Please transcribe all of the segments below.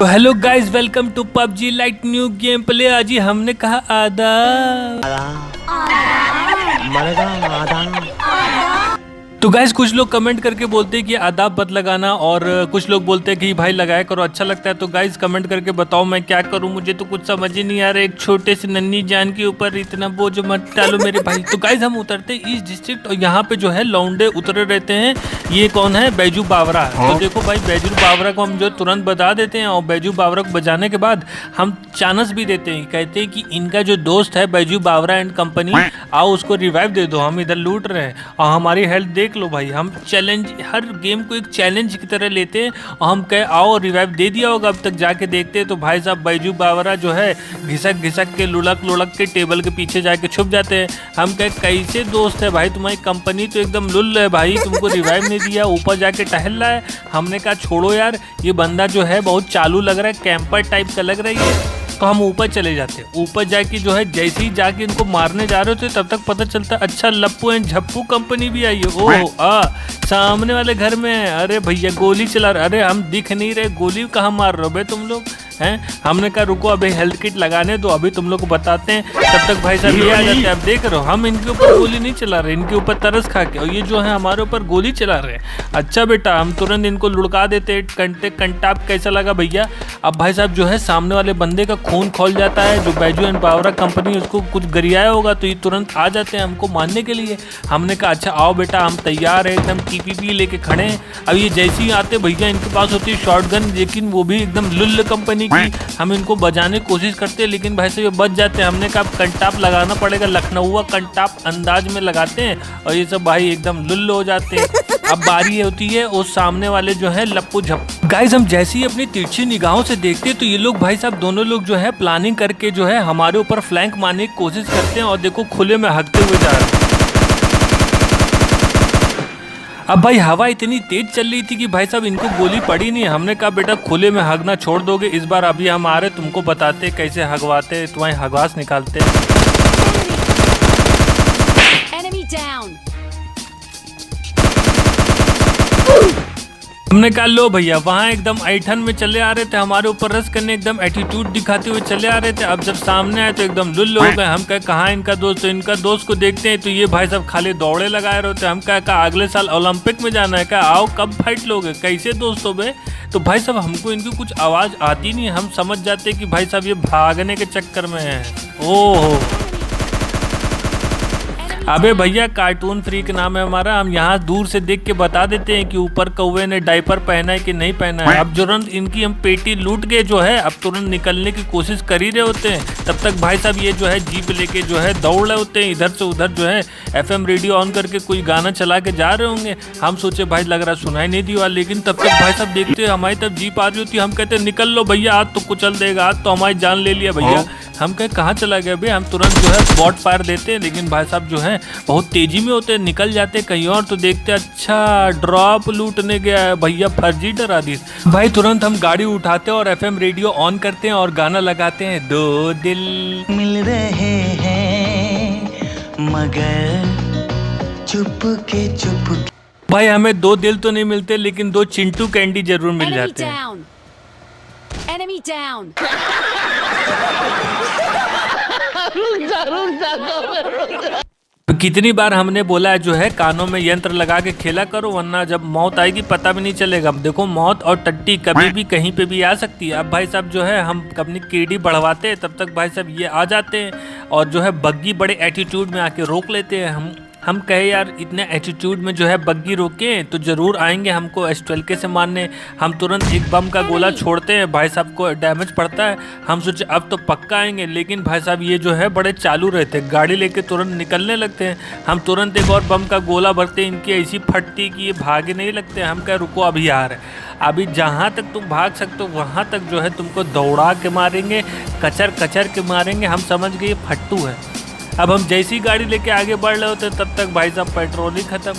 तो hello guys, welcome to PUBG Lite new game play. आज ही हमने कहा आदाब। तो गाइस कुछ लोग कमेंट करके बोलते हैं कि आदाब मत लगाना, और कुछ लोग बोलते हैं कि भाई लगाया करो, अच्छा लगता है। तो गाइस कमेंट करके बताओ मैं क्या करूं, मुझे तो कुछ समझ ही नहीं आ रहा। एक छोटे से नन्ही जान के ऊपर इतना बोझ मत डालो मेरे भाई। तो गाइस हम उतरते हैं ईस्ट डिस्ट्रिक्ट, और यहाँ पे जो है लौंडे उतरे रहते हैं। ये कौन है? बैजू बावरा। तो देखो भाई, बैजू बावरा को हम जो तुरंत बता देते हैं, और बैजू बावरा को बजाने के बाद हम चांस भी देते हैं। कहते हैं कि इनका जो दोस्त है बैजू बावरा एंड कंपनी, आओ उसको रिवाइव दे दो, हम इधर लूट रहे हैं और हमारी हेल्थ देख लो भाई। हम चैलेंज, हर गेम को एक चैलेंज की तरह लेते हैं, और हम कहे आओ रिवाइव दे दिया होगा, अब तक जाके देखते हैं। तो भाई साहब बैजू बावरा जो है घिसक घिसक के लुढ़क के टेबल के पीछे जाके छुप जाते हैं। हम कहे कैसे दोस्त है भाई, तुम्हारी कंपनी तो एकदम लुल्ल है भाई, तुमको रिवाइव नहीं दिया, ऊपर जाके टहल रहा है। हमने कहा छोड़ो यार, ये बंदा जो है बहुत चालू लग रहा है, कैंपर टाइप का लग रहा है ये। तो हम ऊपर चले जाते हैं। ऊपर जाके जो है जैसे ही जाके इनको मारने जा रहे होते तब तक पता चलता है अच्छा लप्पू एंड झप्पू कंपनी भी आई है। ओह सामने वाले घर में। अरे भैया गोली चला रहे, अरे हम दिख नहीं रहे, गोली कहाँ मार रहे हो भाई तुम लोग हैं? हमने कहा रुको अभी हेल्थ किट लगाने दो, अभी तुम लोग को बताते हैं। तब तक भाई साहब ये आ जाते हैं। अब देख रहे हो हम इनके ऊपर गोली नहीं चला रहे, इनके ऊपर तरस खा के, और ये जो है हमारे ऊपर गोली चला रहे हैं। अच्छा बेटा, हम तुरंत इनको लुढ़का देते। कंटाप कैसा लगा भैया? अब भाई साहब जो है सामने वाले बंदे का खून खोल जाता है, जो बैजू एंड बावरा कंपनी उसको कुछ गरियाया होगा, तो ये तुरंत आ जाते हैं हमको मारने के लिए। हमने कहा अच्छा आओ बेटा, हम तैयार है एकदम, TPP लेके खड़े हैं। अब ये जैसे ही आते भैया, इनके पास होती है शॉटगन, लेकिन वो भी एकदम लुल्ल कंपनी की। हम इनको बजाने की कोशिश करते हैं, लेकिन भाई साहब ये बच जाते हैं। हमने कहा कंटाप लगाना पड़ेगा, लखनऊआ कंटाप अंदाज में लगाते हैं, और ये सब भाई एकदम लुल्ल हो जाते हैं। अब बारी होती है उस सामने वाले जो है लप्पू झप्पू। गाइस हम जैसे ही अपनी तिरछी निगाहों से देखते हैं, तो ये लोग भाई साहब दोनों लोग जो है प्लानिंग करके जो है हमारे ऊपर फ्लैंक मारने की कोशिश करते हैं, और देखो खुले में हगते हुए जा रहे हैं। अब भाई हवा इतनी तेज चल रही थी कि भाई साहब इनको गोली पड़ी नहीं। हमने कहा बेटा खुले में हगना छोड़ दोगे इस बार? अभी हम आ रहे तुमको बताते कैसे हगवाते, तुम्हारी हगवास निकालते। हमने कहा लो भैया, वहाँ एकदम ऐठन में चले आ रहे थे, हमारे ऊपर रस करने एकदम एटीट्यूड दिखाते हुए चले आ रहे थे। अब जब सामने आए तो एकदम लुल्ल हो गए। हम कहे कहाँ इनका दोस्त? तो इनका दोस्त को देखते हैं तो ये भाई साहब खाली दौड़े लगाए रहते। हम कहा अगले साल ओलंपिक में जाना है, क्या आओ कब फाइट लोगे, कैसे दोस्त हो बे? तो भाई साहब हमको इनकी कुछ आवाज़ आती नहीं, हम समझ जाते कि भाई साहब ये भागने के चक्कर में है। ओहो अबे भैया, कार्टून फ्रीक नाम है हमारा, हम यहाँ दूर से देख के बता देते हैं कि ऊपर कौवे ने डायपर पहना है कि नहीं पहना है। अब तुरंत इनकी हम पेटी लूट के जो है अब तुरंत निकलने की कोशिश कर ही रहे होते हैं। तब तक भाई साहब ये जो है जीप लेके जो है दौड़ रहे होते हैं, इधर से उधर जो है FM रेडियो ऑन करके कोई गाना चला के जा रहे होंगे। हम सोचे भाई लग रहा सुनाई नहीं दिया, लेकिन तब तक भाई साहब देखते हमारी तरफ जीप आ रही होती है। हम कहते निकल लो भैया, आज तो कुचल देगा, आज तो हमारी जान ले लिया भैया। हम कहे कहाँ चला गया भाई? हम तुरंत जो है बॉट फायर देते हैं, लेकिन भाई साहब जो है बहुत तेजी में होते हैं, निकल जाते कहीं और। तो देखते अच्छा ड्रॉप लूटने गया है भैया, फर्जी डरा दी भाई। तुरंत हम गाड़ी उठाते हैं और FM रेडियो ऑन करते हैं और गाना लगाते हैं, दो दिल मिल रहे हैं मगर चुप। भाई हमें दो दिल तो नहीं मिलते, लेकिन दो चिंटू कैंडी जरूर मिल जाते हैं। Enemy down. तो कितनी बार हमने बोला जो है कानों में यंत्र लगा के खेला करो, वरना जब मौत आएगी पता भी नहीं चलेगा। देखो मौत और टट्टी कभी भी कहीं पे भी आ सकती है। अब भाई साहब जो है हम अपनी केडी बढ़वाते हैं, तब तक भाई साहब ये आ जाते हैं, और जो है बग्गी बड़े एटीट्यूड में आके रोक लेते हैं। हम कहे यार इतने एटीट्यूड में जो है बग्गी रोके तो ज़रूर आएंगे हमको S12K से मारने। हम तुरंत एक बम का गोला छोड़ते हैं, भाई साहब को डैमेज पड़ता है। हम सोचे अब तो पक्का आएंगे, लेकिन भाई साहब ये जो है बड़े चालू रहते हैं, गाड़ी लेके तुरंत निकलने लगते हैं। हम तुरंत एक और बम का गोला भरते हैं, इनकी ऐसी फटती कि ये भागे नहीं लगते। हम कहे रुको अभी आ रहे, अभी जहाँ तक तुम भाग सकते हो वहाँ तक जो है तुमको दौड़ा के मारेंगे, कचर के मारेंगे। हम समझ गए ये फट्टू है। अब हम जैसी गाड़ी लेके आगे बढ़ रहे होते तब तक भाई साहब पेट्रोल ही खत्म।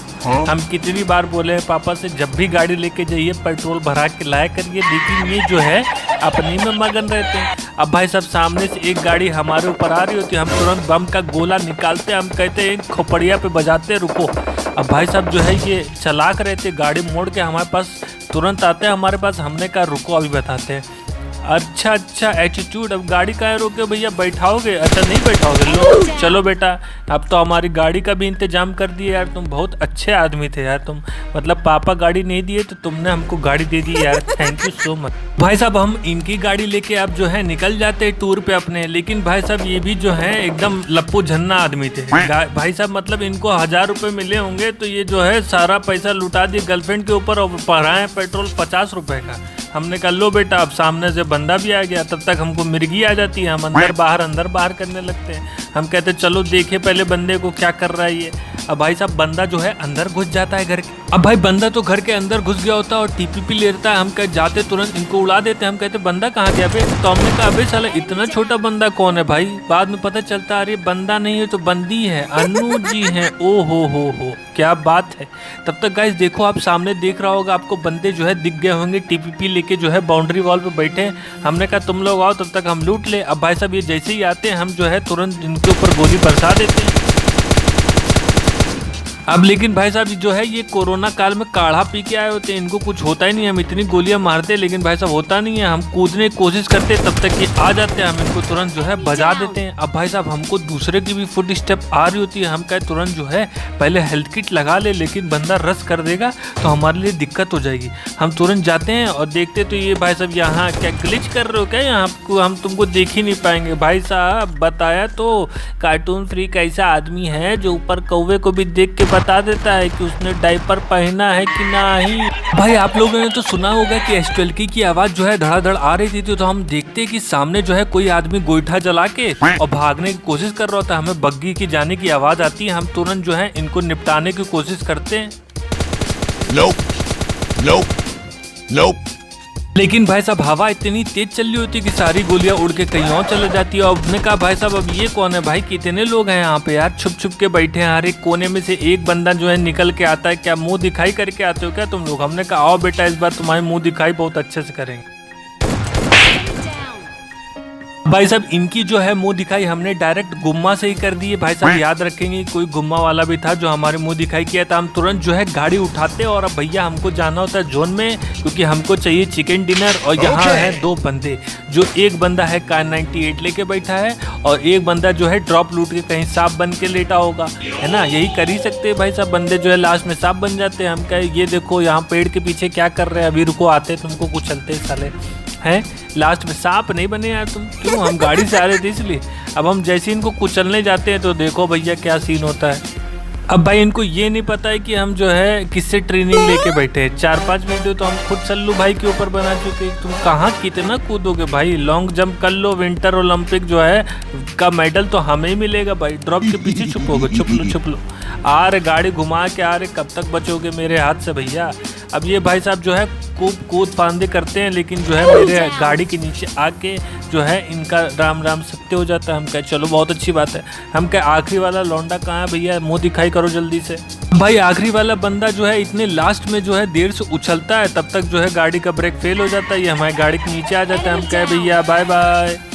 हम कितनी बार बोले हैं पापा से, जब भी गाड़ी लेके जाइए पेट्रोल भरा के लाया करिए, लेकिन ये जो है अपनी में मगन रहते हैं। अब भाई साहब सामने से एक गाड़ी हमारे ऊपर आ रही होती है, हम तुरंत बम का गोला निकालते हैं। हम कहते हैं खोपड़िया पे बजाते रुको। अब भाई साहब जो है ये चलाक रहते, गाड़ी मोड़ के हमारे पास तुरंत आते हैं हमारे पास। हमने कहा रुको अभी बताते हैं। अच्छा अच्छा एटीट्यूड। अब गाड़ी काहे रोके भैया, बैठाओगे? अच्छा नहीं बैठाओगे, लो चलो बेटा, अब तो हमारी गाड़ी का भी इंतजाम कर दिए यार। तुम बहुत अच्छे आदमी थे यार तुम, मतलब पापा गाड़ी नहीं दिए तो तुमने हमको गाड़ी दे दी यार, थैंक यू सो मच। भाई साहब हम इनकी गाड़ी लेके अब जो है निकल जाते हैं टूर पे अपने, लेकिन भाई साहब ये भी जो है एकदम लप्पू झन्ना आदमी थे भाई साहब, मतलब इनको 1000 रुपये मिले होंगे तो ये जो है सारा पैसा लुटा दिए गर्लफ्रेंड के ऊपर और बढ़ाए पेट्रोल 50 रुपये का। हमने कहा लो बेटा, अब सामने से बंदा भी आ गया, तब तक हमको मिर्गी आ जाती है, हम अंदर बाहर करने लगते हैं। हम कहते चलो देखे पहले बंदे को क्या कर रहा है ये। अब भाई साहब बंदा जो है अंदर घुस जाता है घर के। अब भाई बंदा तो घर के अंदर घुस गया होता है और टीपीपी लेता है। हम कह जाते तुरंत इनको उड़ा देते हैं। हम कहते बंदा कहाँ गया बे? तो हमने कहा अबे साला इतना छोटा बंदा कौन है भाई? बाद में पता चलता अरे बंदा नहीं है तो बंदी है, अनु जी है। ओ हो क्या बात है। तब तक गाइस देखो, आप सामने देख रहा होगा आपको बंदे जो है दिख गए होंगे टीपीपी लेके जो है बाउंड्री वॉल पे बैठे। हमने कहा तुम लोग आओ तब तक हम लूट ले। अब भाई साहब ये जैसे ही आते हैं हम जो है तुरंत इनके ऊपर गोली बरसा देते हैं। अब लेकिन भाई साहब जो है ये कोरोना काल में काढ़ा पी के आए होते हैं, इनको कुछ होता ही नहीं है। हम इतनी गोलियां मारते हैं लेकिन भाई साहब होता नहीं है। हम कूदने की कोशिश करते हैं तब तक ये आ जाते हैं, हम इनको तुरंत जो है बजा देते हैं। अब भाई साहब हमको दूसरे की भी फुट स्टेप आ रही होती है, हम कहे तुरंत जो है पहले हेल्थ किट लगा ले, लेकिन बंदा रस कर देगा तो हमारे लिए दिक्कत हो जाएगी। हम तुरंत जाते हैं और देखते तो ये भाई साहब यहाँ क्या ग्लिच कर रहे हो क्या? यहाँ हम तुमको देख ही नहीं पाएंगे। भाई साहब बताया तो, कार्टून फ्री कैसा आदमी है जो ऊपर कौवे को भी देख के बता देता है कि उसने डायपर पहना है कि नहीं। भाई आप लोगों ने तो सुना होगा कि एस्टोल्की की आवाज जो है धड़ाधड़ आ रही थी, तो हम देखते हैं कि सामने जो है कोई आदमी गोईठा जला के और भागने की कोशिश कर रहा था। हमें बग्गी की जाने की आवाज आती है, हम तुरंत जो है इनको निपटाने की कोशिश करते हैं। Nope. लेकिन भाई साहब हवा इतनी तेज चल रही होती है कि सारी गोलियां उड़ के कहीं और चले जाती है। और हमने कहा भाई साहब अब ये कौन है भाई, कितने लोग हैं यहाँ पे यार, छुप के बैठे हैं। हर एक कोने में से एक बंदा जो है निकल के आता है। क्या मुंह दिखाई करके आते हो क्या तुम लोग? हमने कहा आओ बेटा इस बार तुम्हारे मुंह दिखाई बहुत अच्छे से करेंगे। भाई साहब इनकी जो है मुंह दिखाई हमने डायरेक्ट गुम्मा से ही कर दी है। भाई साहब याद रखेंगे कोई गुम्मा वाला भी था जो हमारे मुंह दिखाई किया था। हम तुरंत जो है गाड़ी उठाते और अब भैया हमको जाना होता है जोन में, क्योंकि हमको चाहिए चिकन डिनर। और यहाँ है दो बंदे, जो एक बंदा है कार 98 लेके बैठा है और एक बंदा जो है ड्रॉप लूट के कहीं सांप बन के लेटा होगा, है ना? यही कर ही सकते हैं भाई साहब, बंदे जो है लास्ट में सांप बन जाते हैं। हम कहे ये देखो यहाँ पेड़ के पीछे क्या कर रहे हैं, अभी रुको आते तुमको कुछ चलते साले हैं। लास्ट में सांप नहीं बने यार तुम, क्यों? हम गाड़ी से आ रहे थे इसलिए। अब हम जैसे इनको कुचलने जाते हैं तो देखो भैया क्या सीन होता है। अब भाई इनको ये नहीं पता है कि हम जो है किससे ट्रेनिंग लेके बैठे हैं। 4-5 वीडियो तो हम खुद सल्लू भाई के ऊपर बना चुके। तुम कहाँ कितना कूदोगे भाई, लॉन्ग जंप कर लो, विंटर ओलंपिक जो है का मेडल तो हमें ही मिलेगा भाई। ड्रॉप के पीछे छुपोगे, छुप लो। आ रहे गाड़ी घुमा के आ रहे, कब तक बचोगे मेरे हाथ से भैया? अब ये भाई साहब जो है कूद फांदे करते हैं, लेकिन जो है मेरे गाड़ी के नीचे आके जो है इनका राम राम सत्य हो जाता है। हम कहे चलो बहुत अच्छी बात है। हम कहे आखिरी वाला लौंडा कहाँ है भैया, मुंह दिखाई करो जल्दी से। भाई आखिरी वाला बंदा जो है इतने लास्ट में जो है देर से उछलता है, तब तक जो है गाड़ी का ब्रेक फेल हो जाता है, ये हमारी गाड़ी के नीचे आ जाता है। हम कहे भैया बाय बाय।